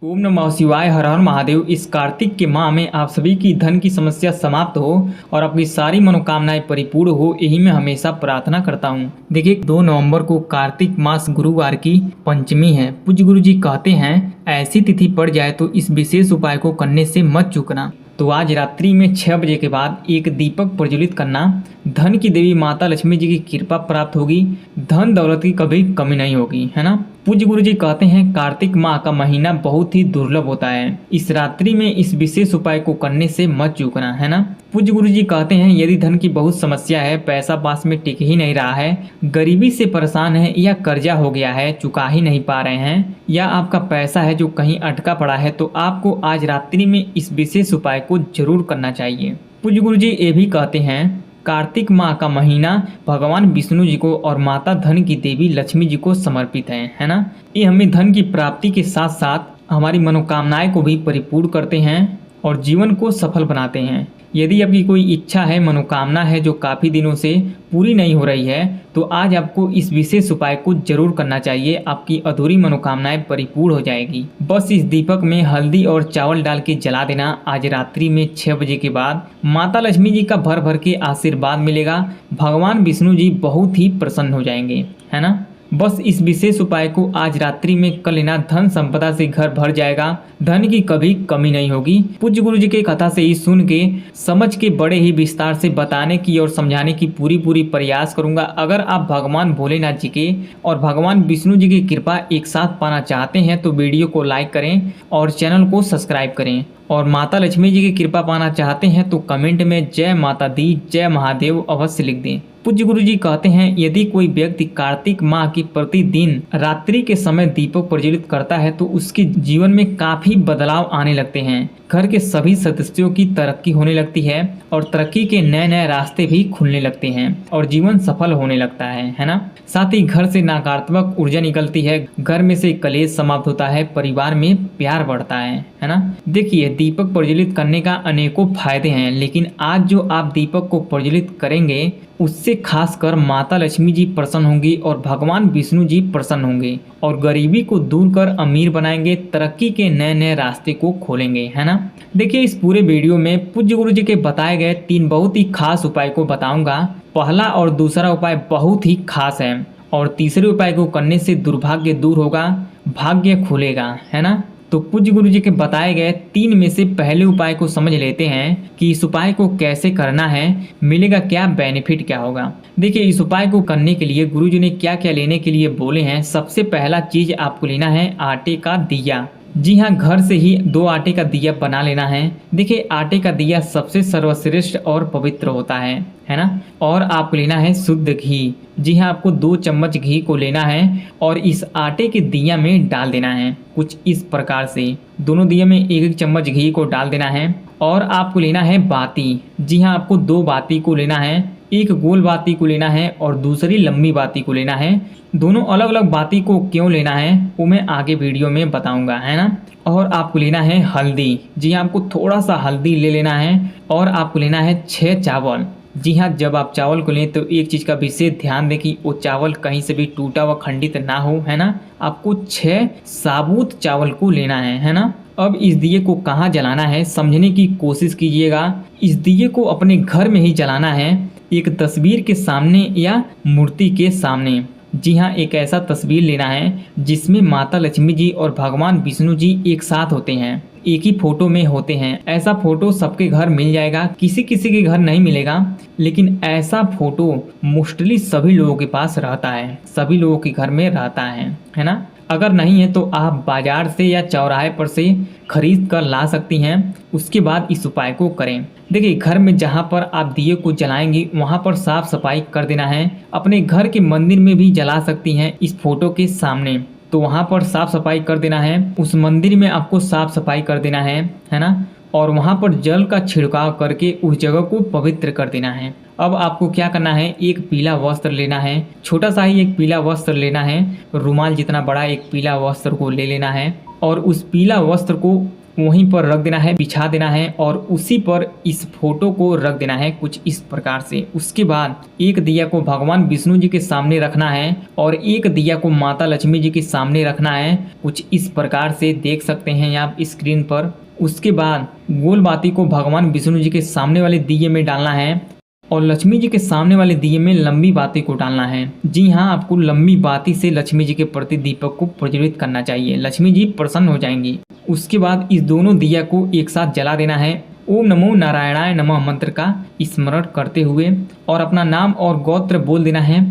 ओम नमः शिवाय, हर हर महादेव। इस कार्तिक के माह में आप सभी की धन की समस्या समाप्त हो और आपकी सारी मनोकामनाएं परिपूर्ण हो, यही मैं हमेशा प्रार्थना करता हूँ। देखिए, 2 नवंबर को कार्तिक मास गुरुवार की पंचमी है। पूज्य गुरु जी कहते हैं, ऐसी तिथि पड़ जाए तो इस विशेष उपाय को करने से मत चूकना। तो आज रात्रि में 6 बजे के बाद एक दीपक प्रज्वलित करना। धन की देवी माता लक्ष्मी जी की कृपा प्राप्त होगी, धन दौलत की कभी कमी नहीं होगी, है ना। पूज्य गुरु जी कहते हैं, कार्तिक माह का महीना बहुत ही दुर्लभ होता है। इस रात्रि में इस विशेष उपाय को करने से मत चूकना, है ना। पूज्य गुरु जी कहते हैं, यदि धन की बहुत समस्या है, पैसा पास में टिक ही नहीं रहा है, गरीबी से परेशान है या कर्जा हो गया है, चुका ही नहीं पा रहे हैं, या आपका पैसा है जो कहीं अटका पड़ा है, तो आपको आज रात्रि में इस विशेष उपाय को जरूर करना चाहिए। पूज्य गुरु जी ये भी कहते हैं, कार्तिक माह का महीना भगवान विष्णु जी को और माता धन की देवी लक्ष्मी जी को समर्पित है ना। ये हमें धन की प्राप्ति के साथ साथ हमारी मनोकामनाएं को भी परिपूर्ण करते हैं और जीवन को सफल बनाते हैं। यदि आपकी कोई इच्छा है, मनोकामना है जो काफ़ी दिनों से पूरी नहीं हो रही है, तो आज आपको इस विशेष उपाय को जरूर करना चाहिए। आपकी अधूरी मनोकामनाएं परिपूर्ण हो जाएगी। बस इस दीपक में हल्दी और चावल डाल के जला देना। आज रात्रि में 6 बजे के बाद माता लक्ष्मी जी का भर भर के आशीर्वाद मिलेगा। भगवान विष्णु जी बहुत ही प्रसन्न हो जाएंगे, है ना। बस इस विशेष उपाय को आज रात्रि में कर लेना। धन संपदा से घर भर जाएगा, धन की कभी कमी नहीं होगी। पूज्य गुरु जी की कथा से ही सुन के समझ के बड़े ही विस्तार से बताने की और समझाने की पूरी प्रयास करूंगा। अगर आप भगवान भोलेनाथ जी के और भगवान विष्णु जी की कृपा एक साथ पाना चाहते हैं तो वीडियो को लाइक करें और चैनल को सब्सक्राइब करें, और माता लक्ष्मी जी की कृपा पाना चाहते हैं तो कमेंट में जय माता दी, जय महादेव अवश्य लिख दें। पूज्य गुरु जी कहते हैं, यदि कोई व्यक्ति कार्तिक माह की प्रतिदिन रात्रि के समय दीपक प्रज्वलित करता है तो उसके जीवन में काफी बदलाव आने लगते हैं। घर के सभी सदस्यों की तरक्की होने लगती है और तरक्की के नए नए रास्ते भी खुलने लगते हैं और जीवन सफल होने लगता है ना। साथ ही घर से नकारात्मक ऊर्जा निकलती है, घर में से कलेश समाप्त होता है, परिवार में प्यार बढ़ता है ना। देखिए, दीपक प्रज्वलित करने का अनेकों फायदे हैं, लेकिन आज जो आप दीपक को प्रज्वलित करेंगे उससे खासकर माता लक्ष्मी जी प्रसन्न होंगी और भगवान विष्णु जी प्रसन्न होंगे और गरीबी को दूर कर अमीर बनाएंगे, तरक्की के नए नए रास्ते को खोलेंगे, है ना। देखिए, इस पूरे वीडियो में पूज्य गुरु जी के बताए गए 3 बहुत ही खास उपाय को बताऊंगा। पहला और दूसरा उपाय बहुत ही खास है और तीसरे उपाय को करने से दुर्भाग्य दूर होगा, भाग्य खुलेगा, है ना। तो पूज्य गुरु जी के बताए गए 3 में से पहले उपाय को समझ लेते हैं कि इस उपाय को कैसे करना है, मिलेगा क्या, बेनिफिट क्या होगा। देखिए, इस उपाय को करने के लिए गुरु जी ने क्या क्या लेने के लिए बोले हैं। सबसे पहला चीज आपको लेना है आटे का दिया। जी हाँ, घर से ही 2 आटे का दिया बना लेना है। देखिए, आटे का दिया सबसे सर्वश्रेष्ठ और पवित्र होता है ना। और आपको लेना है शुद्ध घी। जी हाँ, आपको 2 चम्मच घी को लेना है और इस आटे के दिया में डाल देना है। कुछ इस प्रकार से दोनों दिया में 1-1 चम्मच घी को डाल देना है। और आपको लेना है बाती। जी हाँ, आपको 2 बाती को लेना है। एक गोल बाती को लेना है और दूसरी लंबी बाती को लेना है। दोनों अलग अलग बाती को क्यों लेना है वो मैं आगे वीडियो में बताऊंगा, है ना। और आपको लेना है हल्दी। जी हाँ, आपको थोड़ा सा हल्दी ले लेना है। और आपको लेना है 6 चावल। जी हाँ, जब आप चावल को लें तो एक चीज़ का विशेष ध्यान दें कि वो चावल कहीं से भी टूटा व खंडित ना हो, है ना। आपको 6 साबुत चावल को लेना है ना। अब इस दिए को कहाँ जलाना है समझने की कोशिश कीजिएगा। इस दिए को अपने घर में ही जलाना है, एक तस्वीर के सामने या मूर्ति के सामने। जी हाँ, एक ऐसा तस्वीर लेना है जिसमें माता लक्ष्मी जी और भगवान विष्णु जी एक साथ होते हैं, एक ही फोटो में होते हैं। ऐसा फोटो सबके घर मिल जाएगा, किसी किसी के घर नहीं मिलेगा, लेकिन ऐसा फोटो मोस्टली सभी लोगों के पास रहता है, सभी लोगों के घर में रहता है ना। अगर नहीं है तो आप बाजार से या चौराहे पर से खरीद कर ला सकती हैं। उसके बाद इस उपाय को करें। देखिए, घर में जहाँ पर आप दिए को जलाएंगी वहाँ पर साफ सफाई कर देना है। अपने घर के मंदिर में भी जला सकती हैं इस फोटो के सामने, तो वहाँ पर साफ सफाई कर देना है। उस मंदिर में आपको साफ सफाई कर देना है ना। और वहाँ पर जल का छिड़काव करके उस जगह को पवित्र कर देना है। अब आपको क्या करना है, एक पीला वस्त्र लेना है, छोटा सा ही एक पीला वस्त्र लेना है। रुमाल जितना बड़ा एक पीला वस्त्र को ले लेना है और उस पीला वस्त्र को वहीं पर रख देना है, बिछा देना है और उसी पर इस फोटो को रख देना है कुछ इस प्रकार से। उसके बाद एक दिया को भगवान विष्णु जी के सामने रखना है और एक दिया को माता लक्ष्मी जी के सामने रखना है कुछ इस प्रकार से, देख सकते हैं आप स्क्रीन पर। उसके बाद गोल बाती को भगवान विष्णु जी के सामने वाले दिए में डालना है और लक्ष्मी जी के सामने वाले दिए में लंबी बाती को डालना है। जी हाँ, आपको लंबी बाती से लक्ष्मी जी के प्रति दीपक को प्रज्वलित करना चाहिए, लक्ष्मी जी प्रसन्न हो जाएंगी। उसके बाद इस दोनों दिया को एक साथ जला देना है। ओम नमो नारायणाय नमः मंत्र का स्मरण करते हुए और अपना नाम और गोत्र बोल देना है।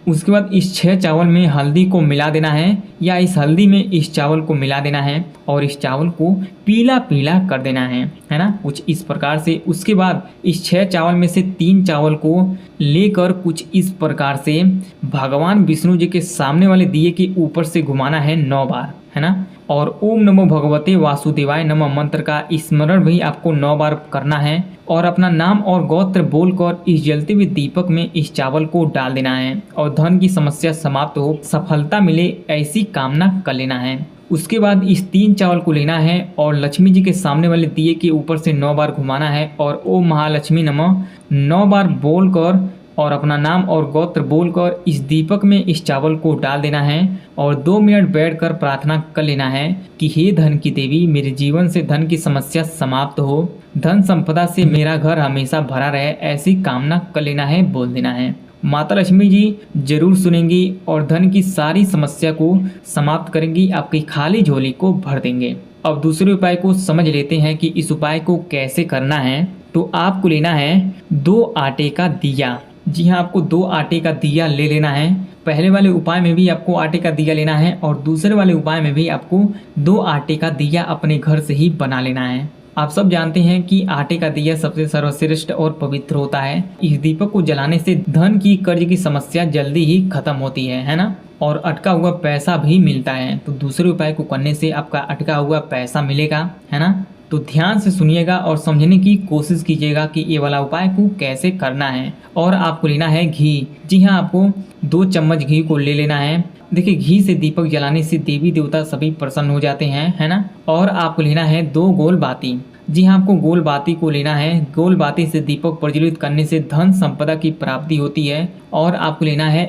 उसके बाद इस 6 चावल में हल्दी को मिला देना है या इस हल्दी में इस चावल को मिला देना है और इस चावल को पीला पीला कर देना है ना, कुछ इस प्रकार से। उसके बाद इस 6 चावल में से 3 चावल को लेकर कुछ इस प्रकार से भगवान विष्णु जी के सामने वाले दिए के ऊपर से घुमाना है 9 बार, है ना। और ओम नमो भगवते वासुदेवाय नमः मंत्र का स्मरण भी आपको 9 बार करना है और अपना नाम और गोत्र बोलकर इस जलते हुए दीपक में इस चावल को डाल देना है और धन की समस्या समाप्त हो, सफलता मिले, ऐसी कामना कर लेना है। उसके बाद इस 3 चावल को लेना है और लक्ष्मी जी के सामने वाले दिए के ऊपर से 9 बार घुमाना है और ओम महालक्ष्मी नमः 9 बार बोलकर और अपना नाम और गोत्र बोलकर इस दीपक में इस चावल को डाल देना है और 2 मिनट बैठकर प्रार्थना कर लेना है कि हे धन की देवी, मेरे जीवन से धन की समस्या समाप्त हो, धन संपदा से मेरा घर हमेशा भरा रहे, ऐसी कामना कर लेना है, बोल देना है। माता लक्ष्मी जी जरूर सुनेंगी और धन की सारी समस्या को समाप्त करेंगी, आपकी खाली झोली को भर देंगे। अब दूसरे उपाय को समझ लेते हैं कि इस उपाय को कैसे करना है। तो आपको लेना है 2 आटे का दिया। जी हाँ, आपको 2 आटे का दिया ले लेना है। पहले वाले उपाय में भी आपको आटे का दिया लेना है और दूसरे वाले उपाय में भी आपको 2 आटे का दिया अपने घर से ही बना लेना है। आप सब जानते हैं कि आटे का दिया सबसे सर्वश्रेष्ठ और पवित्र होता है। इस दीपक को जलाने से धन की, कर्ज की समस्या जल्दी ही खत्म होती है ना, और अटका हुआ पैसा भी मिलता है। तो दूसरे उपाय को करने से आपका अटका हुआ पैसा मिलेगा, है ना। तो ध्यान से सुनिएगा और समझने की कोशिश कीजिएगा कि ये वाला उपाय को कैसे करना है। और आपको लेना है घी। जी हाँ, आपको 2 चम्मच घी को ले लेना है। देखिए, घी से दीपक जलाने से देवी देवता सभी प्रसन्न हो जाते हैं, है ना। और आपको लेना है 2 गोल बाती। जी हाँ, आपको गोल बाती को लेना है। गोल बाती से दीपक प्रज्वलित करने से धन संपदा की प्राप्ति होती है। और आपको लेना है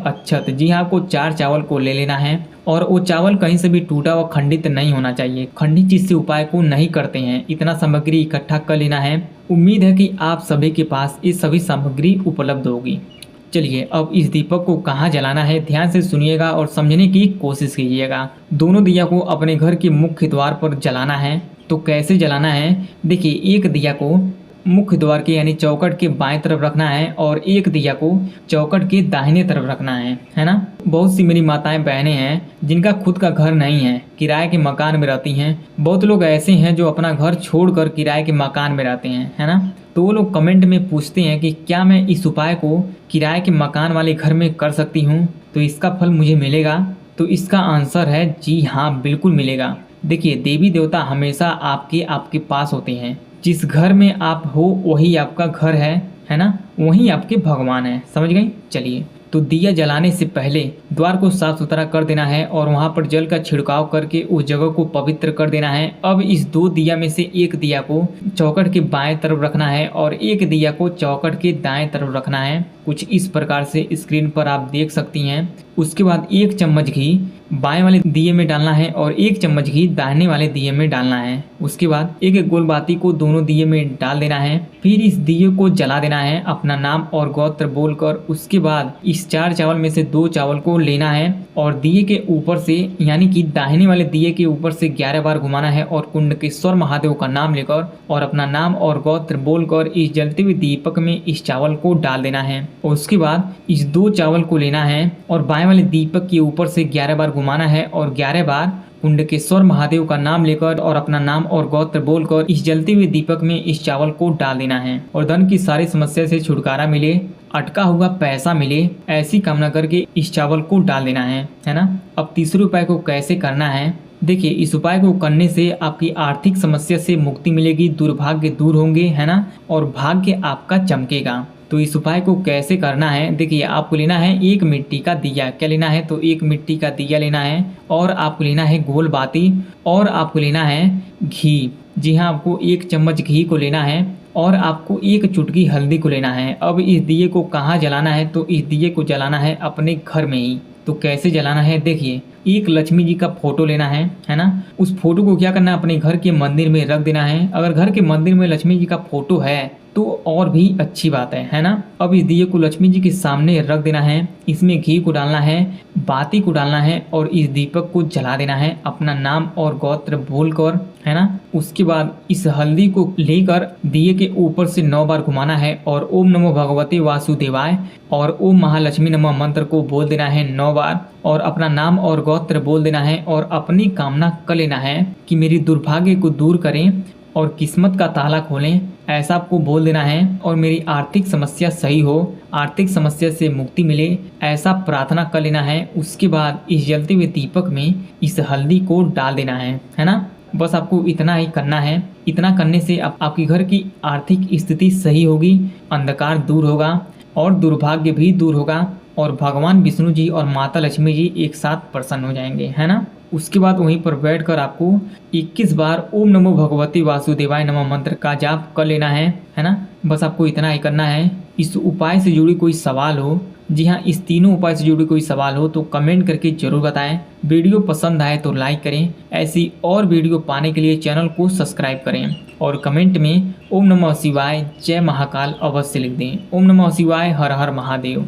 अक्षत। जी हाँ, आपको 4 चावल को ले लेना है और वो चावल कहीं से भी टूटा व खंडित नहीं होना चाहिए। खंडित चीज से उपाय को नहीं करते हैं। इतना सामग्री इकट्ठा कर लेना है। उम्मीद है कि आप सभी के पास ये सभी सामग्री उपलब्ध होगी। चलिए, अब इस दीपक को कहाँ जलाना है ध्यान से सुनिएगा और समझने की कोशिश कीजिएगा। दोनों दिया को अपने घर के मुख्य द्वार पर जलाना है। तो कैसे जलाना है, देखिए, एक दिया को मुख्य द्वार के यानी चौखट के बाएं तरफ रखना है और एक दिया को चौखट के दाहिने तरफ रखना है ना। बहुत सी मेरी माताएं बहनें हैं जिनका खुद का घर नहीं है, किराए के मकान में रहती हैं। बहुत लोग ऐसे हैं जो अपना घर छोड़कर किराए के मकान में रहते हैं, है ना। तो वो लोग कमेंट में पूछते हैं कि क्या मैं इस उपाय को किराए के मकान वाले घर में कर सकती हूँ, तो इसका फल मुझे मिलेगा। तो इसका आंसर है जी हाँ, बिल्कुल मिलेगा। देखिए, देवी देवता हमेशा आपके पास होते हैं। जिस घर में आप हो वही आपका घर है ना, वही आपके भगवान है। समझ गई। चलिए, तो दिया जलाने से पहले द्वार को साफ सुथरा कर देना है और वहाँ पर जल का छिड़काव करके उस जगह को पवित्र कर देना है। अब इस 2 दिया में से एक दिया को चौखट के बाएं तरफ रखना है और एक दिया को चौखट के दाएं तरफ रखना है। कुछ इस प्रकार से स्क्रीन पर आप देख सकती हैं। उसके बाद 1 चम्मच घी बाएं वाले दिए में डालना है और 1 चम्मच घी दाहिने वाले दिए में डालना है। उसके बाद एक गोल बाती को दोनों दिए में डाल देना है। फिर इस दिए को जला देना है अपना नाम और गोत्र बोलकर। उसके बाद इस 4 चावल में से 2 चावल को लेना है और दिए के ऊपर से यानी कि दाहिने वाले दिए के ऊपर से 11 बार घुमाना है और कुंडकेश्वर महादेव का नाम लेकर और अपना नाम और गोत्र बोलकर इस जलते हुए दीपक में इस चावल को डाल देना है। और उसके बाद इस 2 चावल को लेना है और बाएं वाले दीपक के ऊपर से 11 बार घुमाना है और 11 बार कुंडकेश्वर महादेव का नाम लेकर और अपना नाम और गोत्र बोलकर इस जलते हुए दीपक में इस चावल को डाल देना है। और धन की सारी समस्या से छुटकारा मिले, अटका हुआ पैसा मिले, ऐसी कामना करके इस चावल को डाल देना है ना। अब तीसरे उपाय को कैसे करना है, देखिए, इस उपाय को करने से आपकी आर्थिक समस्या से मुक्ति मिलेगी, दुर्भाग्य दूर होंगे, है ना, और भाग्य आपका चमकेगा। तो इस उपाय को कैसे करना है, देखिए आपको लेना है एक मिट्टी का दिया। क्या लेना है, तो एक मिट्टी का दिया लेना है, और आपको लेना है गोल बाती, और आपको लेना है घी। जी हाँ, आपको 1 चम्मच घी को लेना है, और आपको 1 चुटकी हल्दी को लेना है। अब इस दिए को कहाँ जलाना है, तो इस दिए को जलाना है अपने घर में ही। तो कैसे जलाना है, देखिए एक लक्ष्मी जी का फोटो लेना है ना। उस फोटो को क्या करना है, अपने घर के मंदिर में रख देना है। अगर घर के मंदिर में लक्ष्मी जी का फोटो है तो और भी अच्छी बात है ना। अब इस दिए को लक्ष्मी जी के सामने रख देना है, इसमें घी को डालना है, बाती को डालना है, और इस दीपक को जला देना है अपना नाम और गोत्र बोलकर, है ना। उसके बाद इस हल्दी को लेकर दिए के ऊपर से 9 बार घुमाना है, और ओम नमो भगवते वासुदेवाय और ओम महालक्ष्मी नमः मंत्र को बोल देना है 9 बार, और अपना नाम और गोत्र बोल देना है, और अपनी कामना कर लेना है कि मेरी दुर्भाग्य को दूर करें और किस्मत का ताला खोलें, ऐसा आपको बोल देना है। और मेरी आर्थिक समस्या सही हो, आर्थिक समस्या से मुक्ति मिले, ऐसा प्रार्थना कर लेना है। उसके बाद इस जलते हुए दीपक में इस हल्दी को डाल देना है ना। बस आपको इतना ही करना है। इतना करने से आपके घर की आर्थिक स्थिति सही होगी, अंधकार दूर होगा, और दुर्भाग्य भी दूर होगा, और भगवान विष्णु जी और माता लक्ष्मी जी एक साथ प्रसन्न हो जाएंगे, है ना। उसके बाद वहीं पर बैठकर आपको 21 बार ओम नमो भगवते वासुदेवाय नमः मंत्र का जाप कर लेना है ना। बस आपको इतना ही करना है। इस उपाय से जुड़ी कोई सवाल हो, जी हाँ, इस तीनों उपाय से जुड़ी कोई सवाल हो तो कमेंट करके जरूर बताएं। वीडियो पसंद आए तो लाइक करें। ऐसी और वीडियो पाने के लिए चैनल को सब्सक्राइब करें, और कमेंट में ओम नमः शिवाय जय महाकाल अवश्य लिख दें। ओम नमः शिवाय, हर हर महादेव।